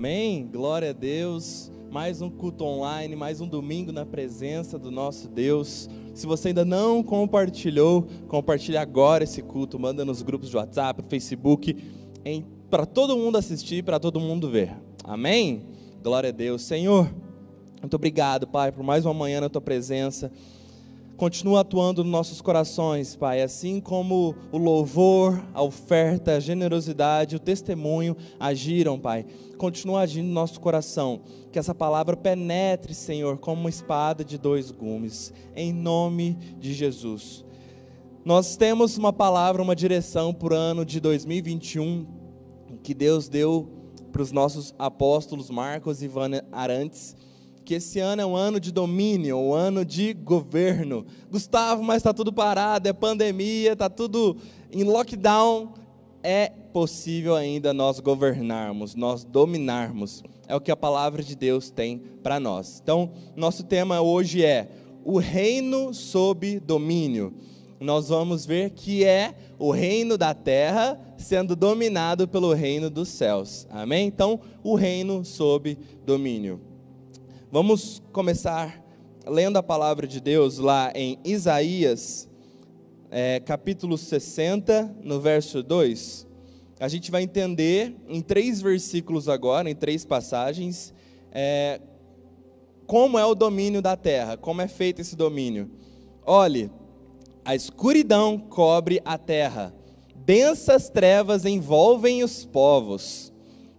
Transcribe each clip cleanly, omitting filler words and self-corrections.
Amém? Glória a Deus. Mais um culto online, mais um domingo na presença do nosso Deus. Se você ainda não compartilhou, compartilhe agora esse culto. Manda nos grupos de WhatsApp, Facebook, para todo mundo assistir, para todo mundo ver. Amém? Glória a Deus. Senhor, muito obrigado, Pai, por mais uma manhã na Tua presença. Continua atuando nos nossos corações, Pai, assim como o louvor, a oferta, a generosidade, o testemunho agiram, Pai. Continua agindo no nosso coração, que essa palavra penetre, Senhor, como uma espada de dois gumes, em nome de Jesus. Nós temos uma palavra, uma direção para o ano de 2021, que Deus deu para os nossos apóstolos Marcos e Ivana Arantes, que esse ano é um ano de domínio, um ano de governo. Gustavo, mas está tudo parado, é pandemia, está tudo em lockdown. É possível ainda nós governarmos, nós dominarmos. É o que a palavra de Deus tem para nós. Então, nosso tema hoje é o reino sob domínio. Nós vamos ver que é o reino da terra sendo dominado pelo reino dos céus. Amém? Então, o reino sob domínio. Vamos começar lendo a palavra de Deus lá em Isaías, capítulo 60, no verso 2. A gente vai entender em 3 versículos agora, em 3 passagens, como é o domínio da terra, como é feito esse domínio. Olhe, a escuridão cobre a terra, densas trevas envolvem os povos.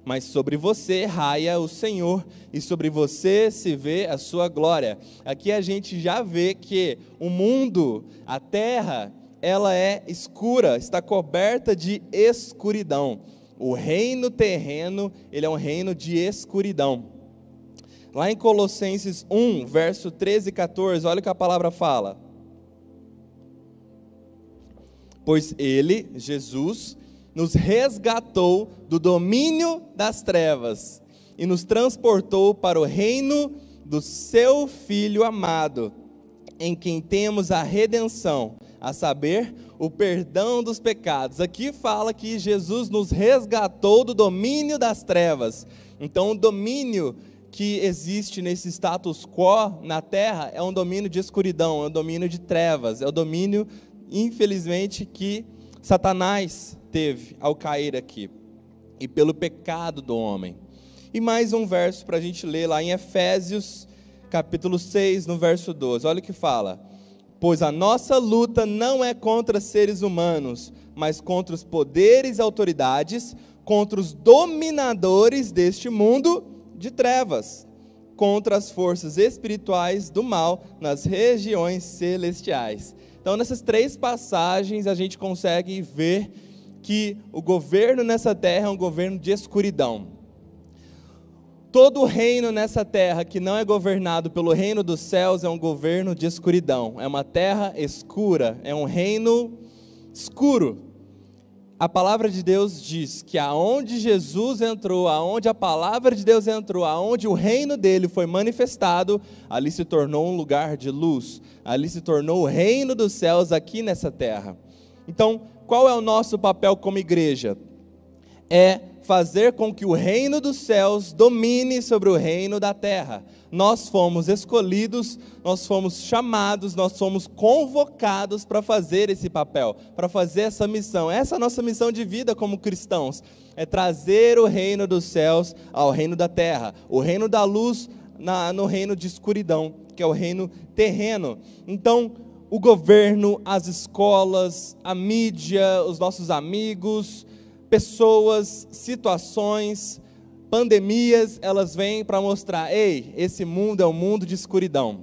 Mas sobre você raia o Senhor, e sobre você se vê a sua glória. Aqui a gente já vê que o mundo, a terra, ela é escura, está coberta de escuridão. O reino terreno, ele é um reino de escuridão. Lá em Colossenses 1, verso 13 e 14, olha o que a palavra fala. Pois ele, Jesus, nos resgatou do domínio das trevas e nos transportou para o reino do seu Filho amado, em quem temos a redenção, a saber, o perdão dos pecados. Aqui fala que Jesus nos resgatou do domínio das trevas. Então, o domínio que existe nesse status quo na terra é um domínio de escuridão, é um domínio de trevas, é o domínio, infelizmente, que Satanás teve ao cair aqui, e pelo pecado do homem. E mais um verso para a gente ler lá em Efésios, capítulo 6, no verso 12, olha o que fala: pois a nossa luta não é contra seres humanos, mas contra os poderes e autoridades, contra os dominadores deste mundo de trevas, contra as forças espirituais do mal nas regiões celestiais. Então, nessas 3 passagens, a gente consegue ver que o governo nessa terra é um governo de escuridão. Todo reino nessa terra que não é governado pelo reino dos céus é um governo de escuridão. É uma terra escura, é um reino escuro. A palavra de Deus diz que aonde Jesus entrou, aonde a palavra de Deus entrou, aonde o reino dele foi manifestado, ali se tornou um lugar de luz, ali se tornou o reino dos céus aqui nessa terra. Então, qual é o nosso papel como igreja? É fazer com que o reino dos céus domine sobre o reino da terra. Nós fomos escolhidos, nós fomos chamados, nós fomos convocados para fazer esse papel, para fazer essa missão. Essa é a nossa missão de vida como cristãos, é trazer o reino dos céus ao reino da terra, o reino da luz no reino de escuridão, que é o reino terreno. Então, o governo, as escolas, a mídia, os nossos amigos, pessoas, situações, pandemias, elas vêm para mostrar: ei, esse mundo é um mundo de escuridão,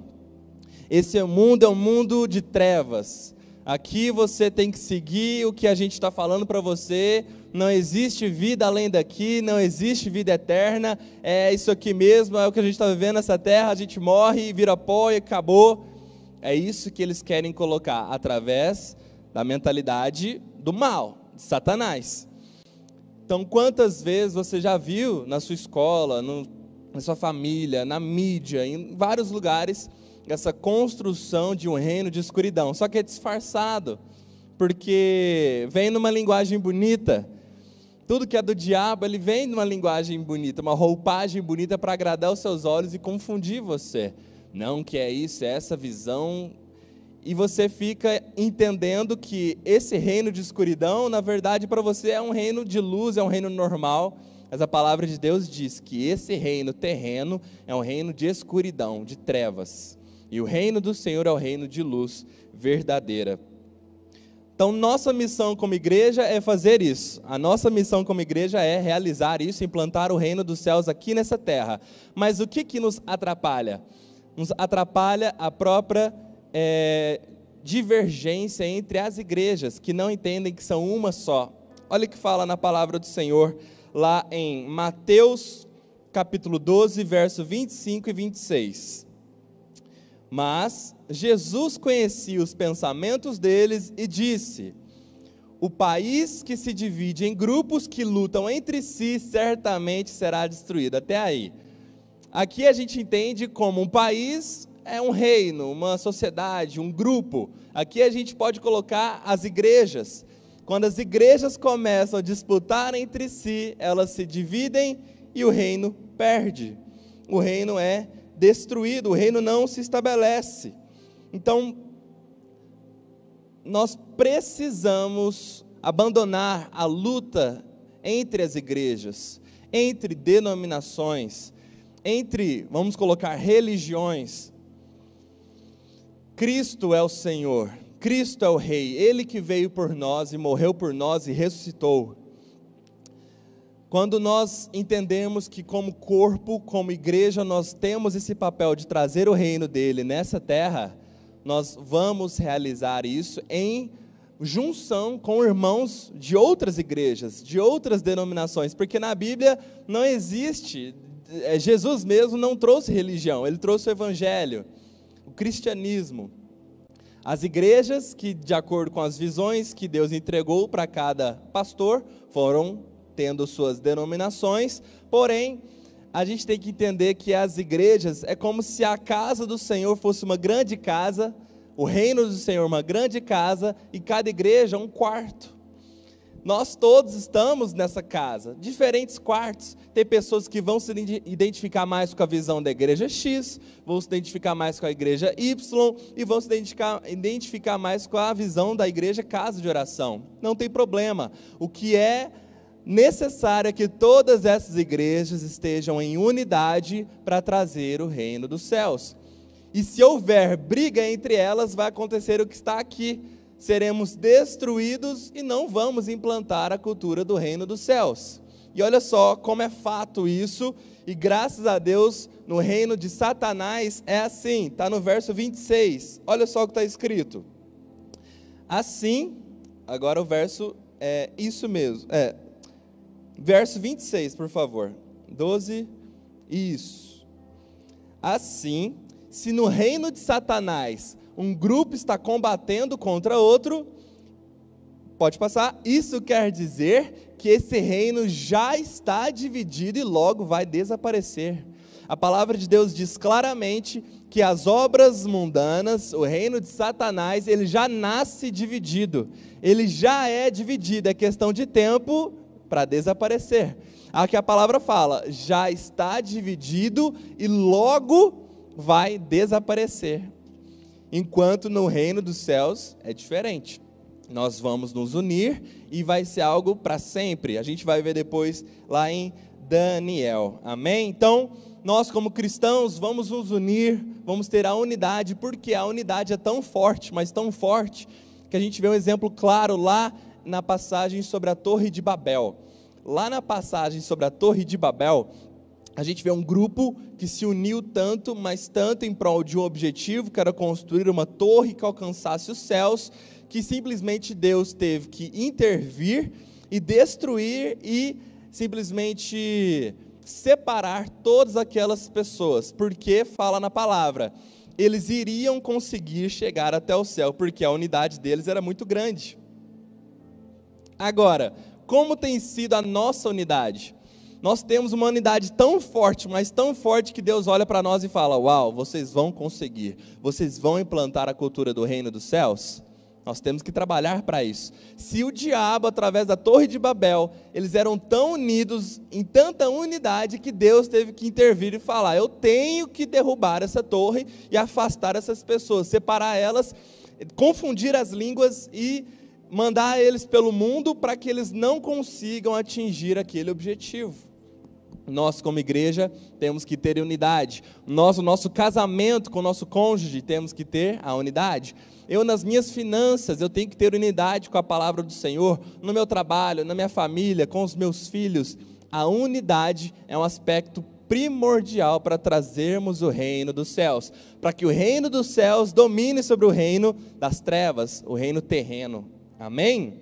esse mundo é um mundo de trevas, aqui você tem que seguir o que a gente está falando para você, não existe vida além daqui, não existe vida eterna, é isso aqui mesmo, é o que a gente está vivendo nessa terra, a gente morre e vira pó e acabou. É isso que eles querem colocar através da mentalidade do mal, de Satanás. Então, quantas vezes você já viu na sua escola, na sua família, na mídia, em vários lugares, essa construção de um reino de escuridão? Só que é disfarçado, porque vem numa linguagem bonita. Tudo que é do diabo, ele vem numa linguagem bonita, uma roupagem bonita para agradar os seus olhos e confundir você. Não que é isso, é essa visão. E você fica entendendo que esse reino de escuridão, na verdade, para você é um reino de luz, é um reino normal. Mas a palavra de Deus diz que esse reino terreno é um reino de escuridão, de trevas. E o reino do Senhor é o reino de luz verdadeira. Então, nossa missão como igreja é fazer isso. A nossa missão como igreja é realizar isso, implantar o reino dos céus aqui nessa terra. Mas o que nos atrapalha? Nos atrapalha a própria divergência entre as igrejas, que não entendem que são uma só. Olha o que fala na palavra do Senhor, lá em Mateus, capítulo 12, verso 25 e 26. Mas Jesus conhecia os pensamentos deles e disse: o país que se divide em grupos que lutam entre si certamente será destruído. Até aí. Aqui a gente entende como um país é um reino, uma sociedade, um grupo. Aqui a gente pode colocar as igrejas. Quando as igrejas começam a disputar entre si, elas se dividem e o reino perde. O reino é destruído, o reino não se estabelece. Então, nós precisamos abandonar a luta entre as igrejas, entre denominações, entre, vamos colocar, religiões. Cristo é o Senhor, Cristo é o Rei, Ele que veio por nós e morreu por nós e ressuscitou. Quando nós entendemos que como corpo, como igreja, nós temos esse papel de trazer o reino dele nessa terra, nós vamos realizar isso em junção com irmãos de outras igrejas, de outras denominações, porque na Bíblia não existe, Jesus mesmo não trouxe religião, ele trouxe o evangelho, o cristianismo. As igrejas que, de acordo com as visões que Deus entregou para cada pastor, foram tendo suas denominações, porém, a gente tem que entender que as igrejas é como se a casa do Senhor fosse uma grande casa, o reino do Senhor uma grande casa, e cada igreja um quarto. Nós todos estamos nessa casa, diferentes quartos. Tem pessoas que vão se identificar mais com a visão da igreja X, vão se identificar mais com a igreja Y, e vão se identificar mais com a visão da igreja Casa de Oração. Não tem problema. O que é necessário é que todas essas igrejas estejam em unidade para trazer o reino dos céus. E se houver briga entre elas, vai acontecer o que está aqui. Seremos destruídos e não vamos implantar a cultura do reino dos céus. E olha só como é fato isso, e graças a Deus, no reino de Satanás é assim, está no verso 26, olha só o que está escrito. Assim, agora o verso é isso mesmo, verso 26, por favor, 12, isso. Assim, se no reino de Satanás um grupo está combatendo contra outro, pode passar, isso quer dizer que esse reino já está dividido e logo vai desaparecer. A palavra de Deus diz claramente que as obras mundanas, o reino de Satanás, ele já nasce dividido, ele já é dividido, é questão de tempo para desaparecer. Aqui a palavra fala, já está dividido e logo vai desaparecer. Enquanto no reino dos céus é diferente. Nós vamos nos unir e vai ser algo para sempre. A gente vai ver depois lá em Daniel. Amém? Então, nós como cristãos vamos nos unir, vamos ter a unidade, porque a unidade é tão forte, mas tão forte, que a gente vê um exemplo claro lá na passagem sobre a Torre de Babel. Lá na passagem sobre a Torre de Babel, a gente vê um grupo que se uniu tanto, mas tanto em prol de um objetivo, que era construir uma torre que alcançasse os céus, que simplesmente Deus teve que intervir e destruir e simplesmente separar todas aquelas pessoas, porque fala na palavra, eles iriam conseguir chegar até o céu, porque a unidade deles era muito grande. Agora, como tem sido a nossa unidade? Nós temos uma unidade tão forte, mas tão forte que Deus olha para nós e fala, uau, vocês vão conseguir, vocês vão implantar a cultura do reino dos céus? Nós temos que trabalhar para isso. Se o diabo, através da Torre de Babel, eles eram tão unidos, em tanta unidade, que Deus teve que intervir e falar: eu tenho que derrubar essa torre e afastar essas pessoas, separar elas, confundir as línguas e mandar eles pelo mundo para que eles não consigam atingir aquele objetivo. Nós, como igreja, temos que ter unidade. Nós, o nosso casamento com o nosso cônjuge, temos que ter a unidade. Eu, nas minhas finanças, eu tenho que ter unidade com a palavra do Senhor. No meu trabalho, na minha família, com os meus filhos. A unidade é um aspecto primordial para trazermos o reino dos céus. Para que o reino dos céus domine sobre o reino das trevas, o reino terreno. Amém?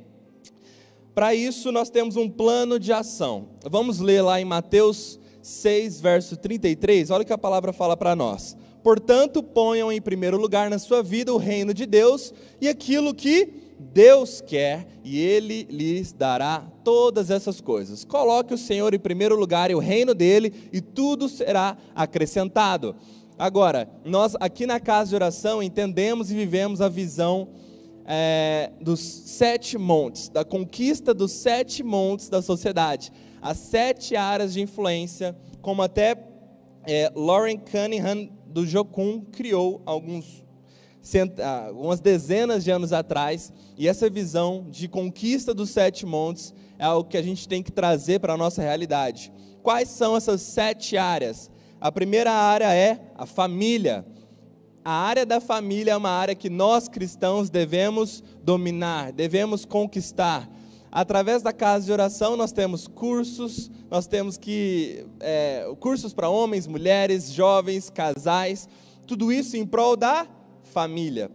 Para isso, nós temos um plano de ação. Vamos ler lá em Mateus 6, verso 33. Olha o que a palavra fala para nós. Portanto, ponham em primeiro lugar na sua vida o reino de Deus e aquilo que Deus quer, e Ele lhes dará todas essas coisas. Coloque o Senhor em primeiro lugar e o reino dEle, e tudo será acrescentado. Agora, nós aqui na Casa de Oração entendemos e vivemos a visão dos 7 montes, da conquista dos 7 montes da sociedade, as 7 áreas de influência, como até Lauren Cunningham do Jocum criou algumas dezenas de anos atrás, e essa visão de conquista dos 7 montes é algo que a gente tem que trazer para a nossa realidade. Quais são essas 7 áreas? A primeira área é a família. A área da família é uma área que nós cristãos devemos dominar, devemos conquistar. Através da Casa de Oração nós temos cursos, cursos para homens, mulheres, jovens, casais, tudo isso em prol da família.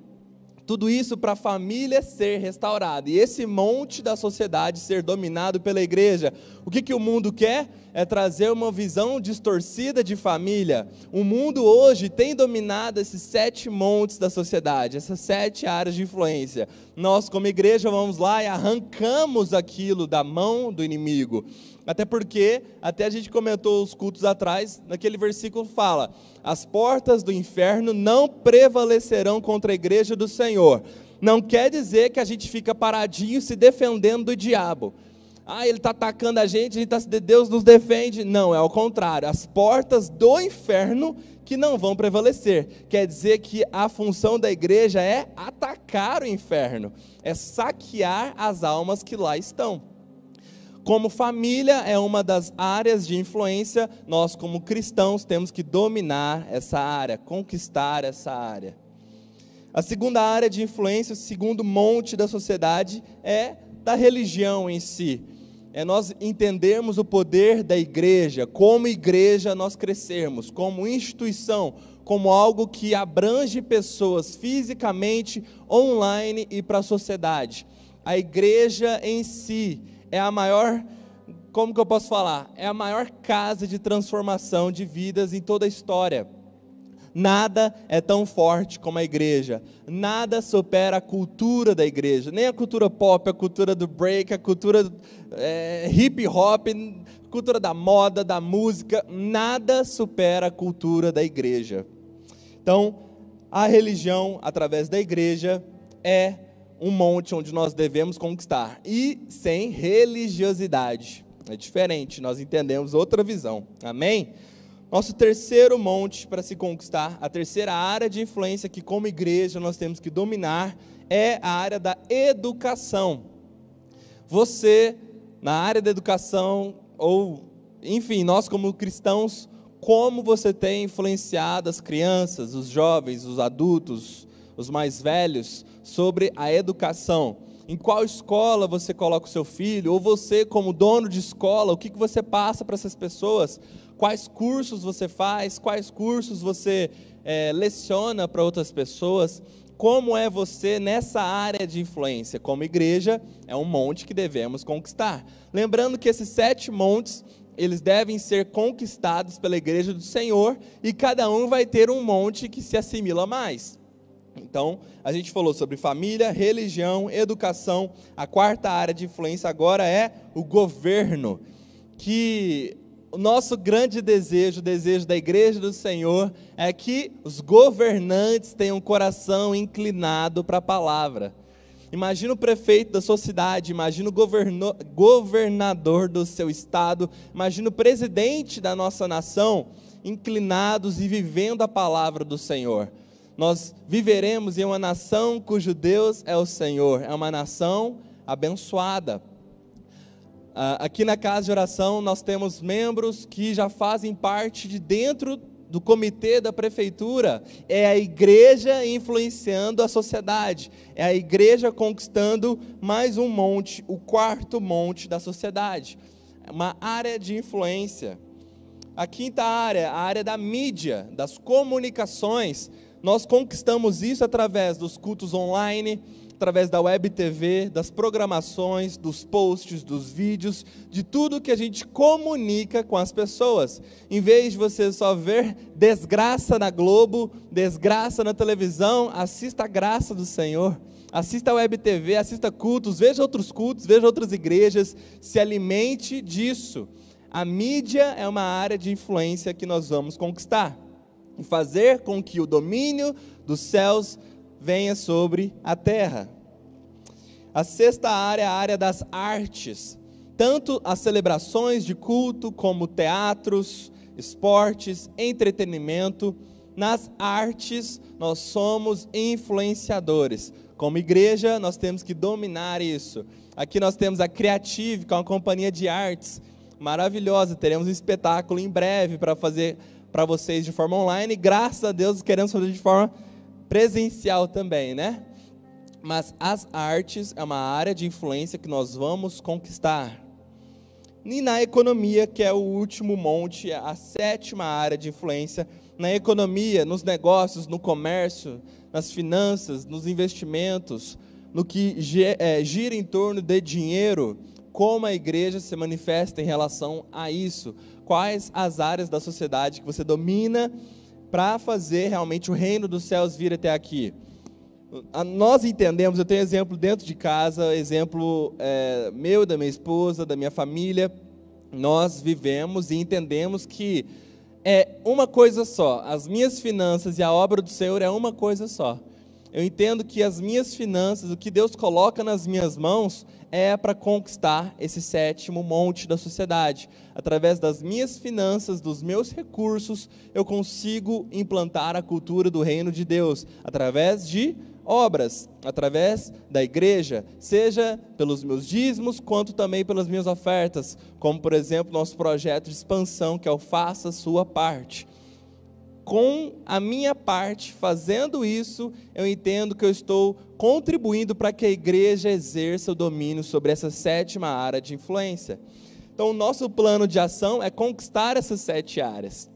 Tudo isso para a família ser restaurada, e esse monte da sociedade ser dominado pela igreja. O que o mundo quer? É trazer uma visão distorcida de família. O mundo hoje tem dominado esses 7 montes da sociedade, essas 7 áreas de influência. Nós, como igreja, vamos lá e arrancamos aquilo da mão do inimigo. Até porque, até a gente comentou os cultos atrás, naquele versículo fala: as portas do inferno não prevalecerão contra a igreja do Senhor. Não quer dizer que a gente fica paradinho se defendendo do diabo. Ele está atacando a gente Deus nos defende. Não, é ao contrário. As portas do inferno que não vão prevalecer. Quer dizer que a função da igreja é atacar o inferno, é saquear as almas que lá estão. Como família é uma das áreas de influência, nós como cristãos temos que dominar essa área, conquistar essa área. A segunda área de influência, o segundo monte da sociedade, é da religião em si. É nós entendermos o poder da igreja, como igreja nós crescermos, como instituição, como algo que abrange pessoas fisicamente, online e para a sociedade. A igreja em si é a maior, como que eu posso falar? É a maior casa de transformação de vidas em toda a história. Nada é tão forte como a igreja. Nada supera a cultura da igreja. Nem a cultura pop, a cultura do break, a cultura hip hop, a cultura da moda, da música. Nada supera a cultura da igreja. Então, a religião, através da igreja, é um monte onde nós devemos conquistar. E sem religiosidade. É diferente, nós entendemos outra visão. Amém? Nosso terceiro monte para se conquistar, a terceira área de influência que como igreja nós temos que dominar, é a área da educação. Você, na área da educação, ou enfim, nós como cristãos, como você tem influenciado as crianças, os jovens, os adultos, os mais velhos, sobre a educação? Em qual escola você coloca o seu filho? Ou você, como dono de escola, o que você passa para essas pessoas? Quais cursos você faz? Quais cursos você leciona para outras pessoas? Como é você nessa área de influência? Como igreja, é um monte que devemos conquistar. Lembrando que esses 7 montes, eles devem ser conquistados pela igreja do Senhor, e cada um vai ter um monte que se assimila mais. Então, a gente falou sobre família, religião, educação. A quarta área de influência agora é o governo, que o nosso grande desejo, o desejo da igreja do Senhor, é que os governantes tenham um coração inclinado para a palavra. Imagina o prefeito da sua cidade, imagina o governador do seu estado, imagina o presidente da nossa nação, inclinados e vivendo a palavra do Senhor. Nós viveremos em uma nação cujo Deus é o Senhor, é uma nação abençoada. Aqui na casa de oração nós temos membros que já fazem parte de dentro do comitê da prefeitura. É a igreja influenciando a sociedade, é a igreja conquistando mais um monte, o quarto monte da sociedade, uma área de influência. A quinta área, a área da mídia, das comunicações. Nós conquistamos isso através dos cultos online, através da web TV, das programações, dos posts, dos vídeos, de tudo que a gente comunica com as pessoas. Em vez de você só ver desgraça na Globo, desgraça na televisão, assista a graça do Senhor. Assista a web TV, assista cultos, veja outras igrejas, se alimente disso. A mídia é uma área de influência que nós vamos conquistar e fazer com que o domínio dos céus venha sobre a terra. A sexta área é a área das artes. Tanto as celebrações de culto, como teatros, esportes, entretenimento. Nas artes, nós somos influenciadores. Como igreja, nós temos que dominar isso. Aqui nós temos a Creative, que é uma companhia de artes maravilhosa. Teremos um espetáculo em breve para fazer para vocês de forma online. Graças a Deus, queremos fazer de forma presencial também, né? Mas as artes é uma área de influência que nós vamos conquistar. E na economia, que é o último monte, a sétima área de influência, na economia, nos negócios, no comércio, nas finanças, nos investimentos, no que gira em torno de dinheiro, como a igreja se manifesta em relação a isso. Quais as áreas da sociedade que você domina para fazer realmente o reino dos céus vir até aqui. Nós entendemos, eu tenho exemplo dentro de casa, exemplo meu, da minha esposa, da minha família. Nós vivemos e entendemos que é uma coisa só. As minhas finanças e a obra do Senhor é uma coisa só. Eu entendo que as minhas finanças, o que Deus coloca nas minhas mãos, é para conquistar esse sétimo monte da sociedade. Através das minhas finanças, dos meus recursos, eu consigo implantar a cultura do reino de Deus, através de obras, através da igreja, seja pelos meus dízimos, quanto também pelas minhas ofertas, como por exemplo, nosso projeto de expansão, que é o Faça a Sua Parte. Com a minha parte, fazendo isso, eu entendo que eu estou contribuindo para que a igreja exerça o domínio sobre essa sétima área de influência. Então, o nosso plano de ação é conquistar essas 7 áreas.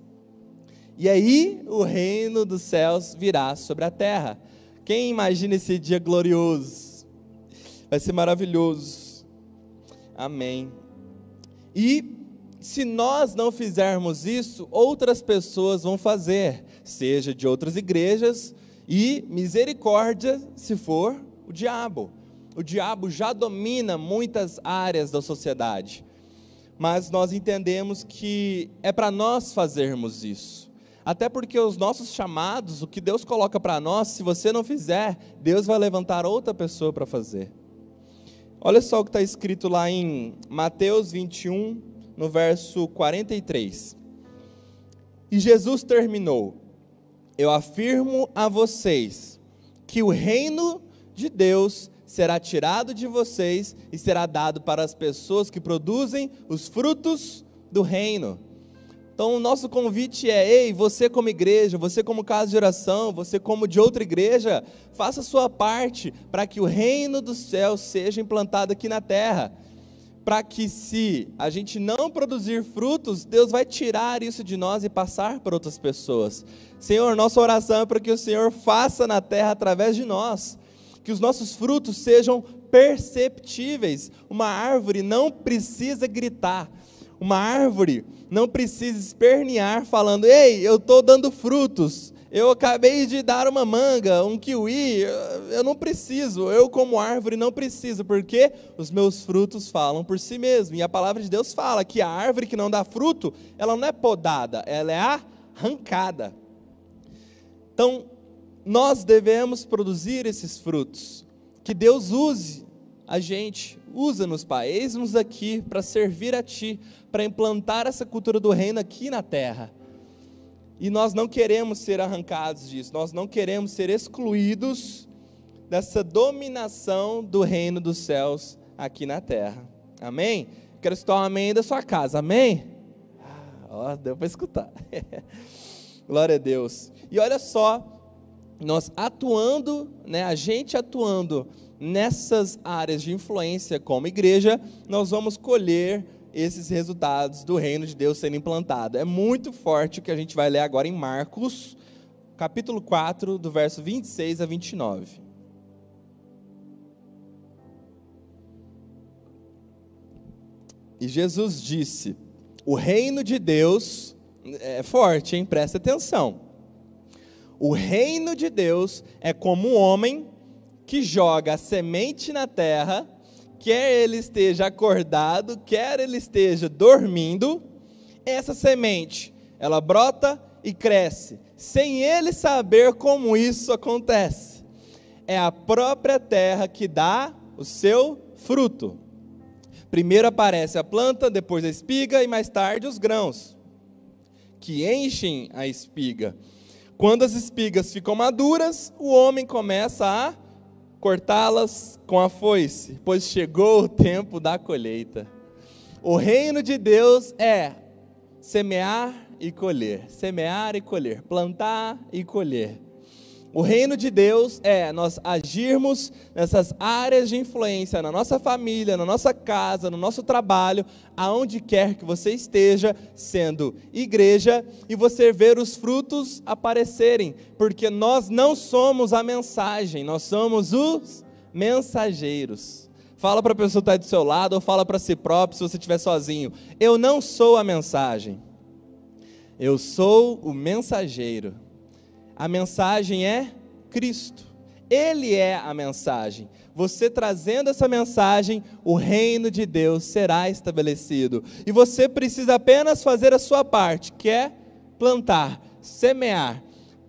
E aí, o reino dos céus virá sobre a terra. Quem imagina esse dia glorioso? Vai ser maravilhoso. Amém. E se nós não fizermos isso, outras pessoas vão fazer, seja de outras igrejas, e misericórdia se for o diabo. O diabo já domina muitas áreas da sociedade, mas nós entendemos que é para nós fazermos isso. Até porque os nossos chamados, o que Deus coloca para nós, se você não fizer, Deus vai levantar outra pessoa para fazer. Olha só o que está escrito lá em Mateus 21, no verso 43. E Jesus terminou: eu afirmo a vocês que o reino de Deus será tirado de vocês e será dado para as pessoas que produzem os frutos do reino. Então o nosso convite é: ei, você como igreja, você como casa de oração, você como de outra igreja, faça a sua parte para que o reino dos céus seja implantado aqui na terra. Para que, se a gente não produzir frutos, Deus vai tirar isso de nós e passar para outras pessoas. Senhor, nossa oração é para que o Senhor faça na terra através de nós, que os nossos frutos sejam perceptíveis. Uma árvore não precisa gritar, uma árvore não precisa espernear falando: ei, eu estou dando frutos, eu acabei de dar uma manga, um kiwi, eu não preciso, eu como árvore não preciso, porque os meus frutos falam por si mesmo. E a palavra de Deus fala que a árvore que não dá fruto, ela não é podada, ela é arrancada. Então, nós devemos produzir esses frutos, Que Deus use a gente, usa-nos, Pai, eis-nos aqui para servir a Ti, para implantar essa cultura do reino aqui na terra. E nós não queremos ser arrancados disso, nós não queremos ser excluídos dessa dominação do reino dos céus aqui na terra. Amém? Quero escutar um amém da sua casa, amém? Ó, deu para escutar. Glória a Deus. E olha só, nós atuando, a gente atuando nessas áreas de influência como igreja, nós vamos colher esses resultados do reino de Deus sendo implantado. É muito forte o que a gente vai ler agora em Marcos, capítulo 4, do verso 26 a 29. E Jesus disse: o reino de Deus é forte, hein? Presta atenção. O reino de Deus é como um homem que joga a semente na terra, quer ele esteja acordado, quer ele esteja dormindo. Essa semente, ela brota e cresce, sem ele saber como isso acontece. É a própria terra que dá o seu fruto. Primeiro aparece a planta, depois a espiga e mais tarde os grãos, que enchem a espiga. Quando as espigas ficam maduras, o homem começa a cortá-las com a foice, pois chegou o tempo da colheita. O reino de Deus é semear e colher, plantar e colher. O reino de Deus é nós agirmos nessas áreas de influência, na nossa família, na nossa casa, no nosso trabalho, aonde quer que você esteja sendo igreja, e você ver os frutos aparecerem, porque nós não somos a mensagem, nós somos os mensageiros. Fala para a pessoa que está do seu lado, ou fala para si próprio, se você estiver sozinho: eu não sou a mensagem, eu sou o mensageiro. A mensagem é Cristo, Ele é a mensagem. Você trazendo essa mensagem, o reino de Deus será estabelecido. E você precisa apenas fazer a sua parte, que é plantar, semear,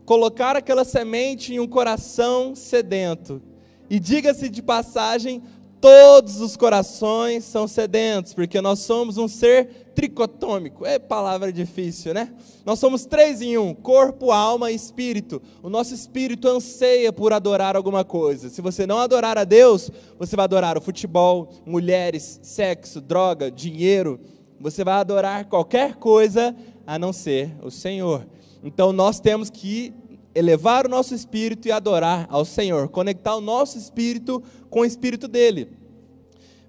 colocar aquela semente em um coração sedento. E diga-se de passagem, todos os corações são sedentos, porque nós somos um ser tricotômico. É palavra difícil, né? Nós somos 3 em 1, corpo, alma e espírito. O nosso espírito anseia por adorar alguma coisa. Se você não adorar a Deus, você vai adorar o futebol, mulheres, sexo, droga, dinheiro. Você vai adorar qualquer coisa a não ser o Senhor. Então nós temos que elevar o nosso espírito e adorar ao Senhor, conectar o nosso espírito com o espírito dele.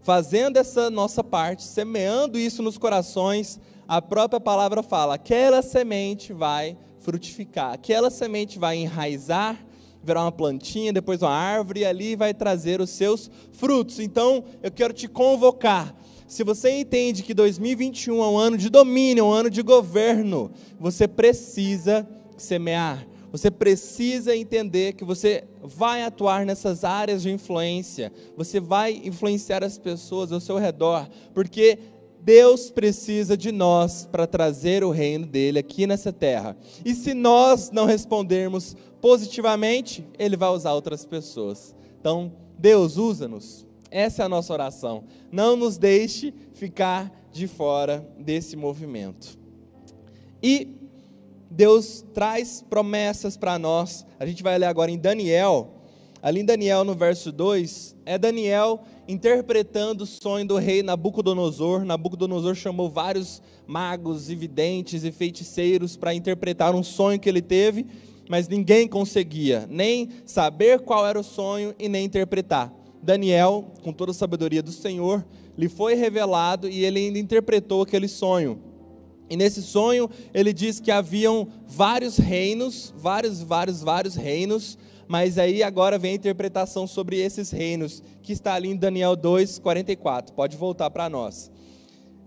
Fazendo essa nossa parte, semeando isso nos corações, a própria palavra fala, aquela semente vai frutificar, aquela semente vai enraizar, virar uma plantinha, depois uma árvore, e ali vai trazer os seus frutos. Então, eu quero te convocar. Se você entende que 2021 é um ano de domínio, é um ano de governo, você precisa semear. Você precisa entender que você vai atuar nessas áreas de influência, você vai influenciar as pessoas ao seu redor, porque Deus precisa de nós para trazer o reino dele aqui nessa terra. E se nós não respondermos positivamente, ele vai usar outras pessoas. Então, Deus, usa-nos. Essa é a nossa oração. Não nos deixe ficar de fora desse movimento. E Deus traz promessas para nós. A gente vai ler agora em Daniel. Ali em Daniel, no verso 2, é Daniel interpretando o sonho do rei Nabucodonosor. Nabucodonosor chamou vários magos, e videntes e feiticeiros para interpretar um sonho que ele teve, mas ninguém conseguia nem saber qual era o sonho e nem interpretar. Daniel, com toda a sabedoria do Senhor, lhe foi revelado e ele ainda interpretou aquele sonho. E nesse sonho, ele diz que haviam vários reinos, vários reinos, mas aí agora vem a interpretação sobre esses reinos, que está ali em Daniel 2:44, pode voltar para nós.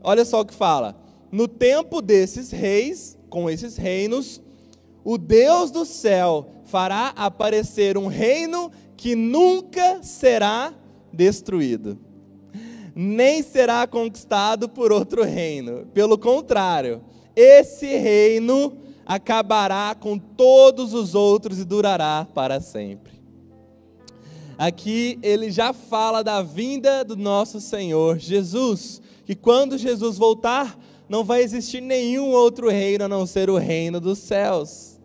Olha só o que fala: no tempo desses reis, com esses reinos, o Deus do céu fará aparecer um reino que nunca será destruído, nem será conquistado por outro reino. Pelo contrário, esse reino acabará com todos os outros e durará para sempre. Aqui ele já fala da vinda do nosso Senhor Jesus, que quando Jesus voltar, não vai existir nenhum outro reino a não ser o reino dos céus.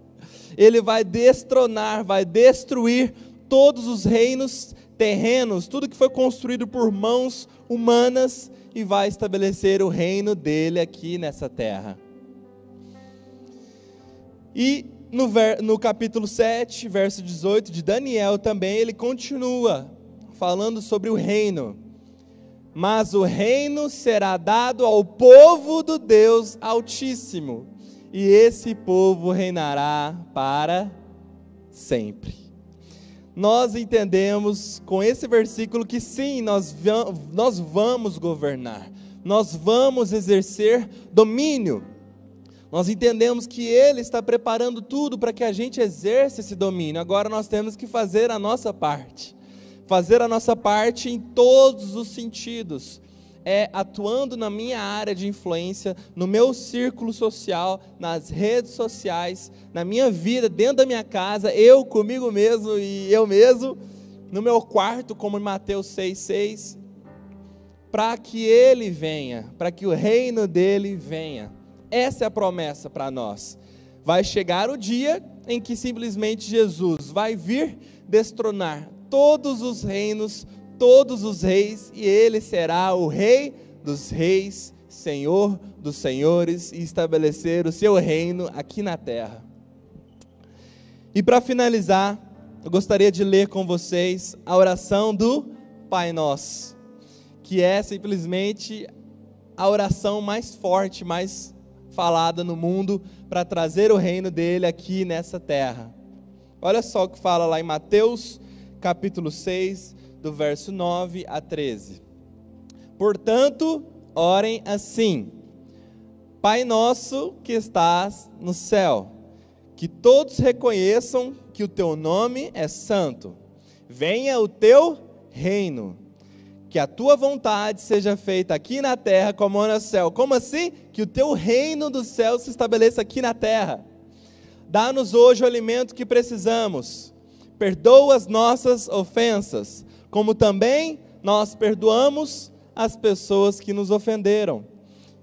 Ele vai destronar, vai destruir todos os reinos terrenos, tudo que foi construído por mãos humanas, e vai estabelecer o reino dele aqui nessa terra. E no capítulo 7, verso 18 de Daniel também, ele continua falando sobre o reino. Mas o reino será dado ao povo do Deus Altíssimo, e esse povo reinará para sempre. Nós entendemos com esse versículo que sim, nós vamos governar, nós vamos exercer domínio. Nós entendemos que Ele está preparando tudo para que a gente exerça esse domínio. Agora nós temos que fazer a nossa parte. Fazer a nossa parte em todos os sentidos. Atuando na minha área de influência, no meu círculo social, nas redes sociais, na minha vida, dentro da minha casa, eu comigo mesmo e eu mesmo, no meu quarto, como em Mateus 6,6, para que Ele venha, para que o reino dEle venha. Essa é a promessa para nós. Vai chegar o dia em que simplesmente Jesus vai vir destronar todos os reinos, todos os reis, e Ele será o Rei dos reis, Senhor dos senhores, e estabelecer o seu reino aqui na terra. E para finalizar, eu gostaria de ler com vocês a oração do Pai Nosso, que é simplesmente a oração mais forte, mais falada no mundo, para trazer o reino dele aqui nessa terra. Olha só o que fala lá em Mateus, capítulo 6, do verso 9 a 13. Portanto, orem assim: Pai nosso que estás no céu, que todos reconheçam que o teu nome é santo. Venha o teu reino. Que a tua vontade seja feita aqui na terra como no céu. Como assim? Que o teu reino do céu se estabeleça aqui na terra. Dá-nos hoje o alimento que precisamos. Perdoa as nossas ofensas, como também nós perdoamos as pessoas que nos ofenderam.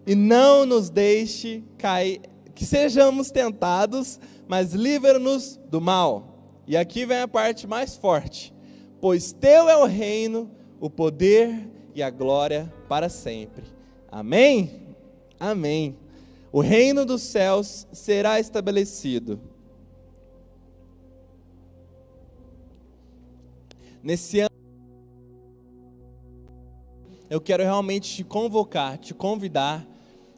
E não nos deixe cair, que sejamos tentados, mas livra-nos do mal. E aqui vem a parte mais forte. Pois teu é o reino, o poder e a glória para sempre. Amém? Amém. O reino dos céus será estabelecido. Nesse ano, eu quero realmente te convocar, te convidar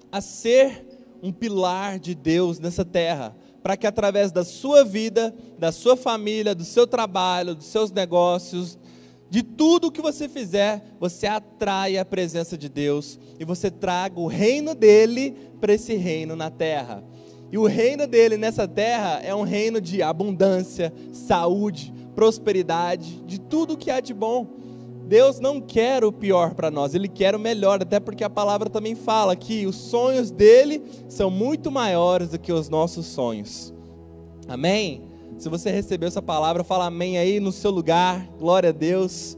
a ser um pilar de Deus nessa terra, para que através da sua vida, da sua família, do seu trabalho, dos seus negócios, de tudo que você fizer, você atraia a presença de Deus e você traga o reino dele para esse reino na terra. E o reino dele nessa terra é um reino de abundância, saúde, prosperidade, de tudo que há de bom. Deus não quer o pior para nós, Ele quer o melhor, até porque a palavra também fala que os sonhos dele são muito maiores do que os nossos sonhos. Amém? Se você recebeu essa palavra, fala amém aí no seu lugar, glória a Deus.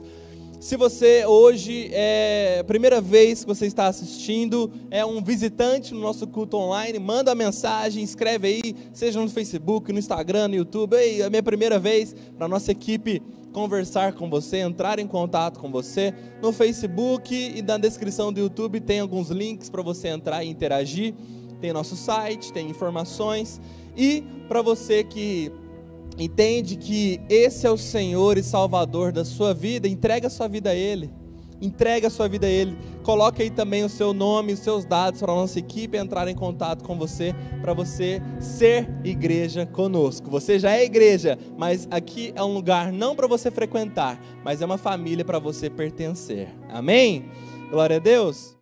Se você hoje é a primeira vez que você está assistindo, é um visitante no nosso culto online, manda a mensagem, escreve aí, seja no Facebook, no Instagram, no YouTube. Ei, é a minha primeira vez, para a nossa equipe conversar com você, entrar em contato com você. No Facebook e na descrição do YouTube tem alguns links para você entrar e interagir. Tem nosso site, tem informações. E para você que entende que esse é o Senhor e Salvador da sua vida, entrega a sua vida a Ele. Entrega a sua vida a Ele. Coloque aí também o seu nome, os seus dados para a nossa equipe entrar em contato com você, para você ser igreja conosco. Você já é igreja, mas aqui é um lugar não para você frequentar, mas é uma família para você pertencer. Amém? Glória a Deus.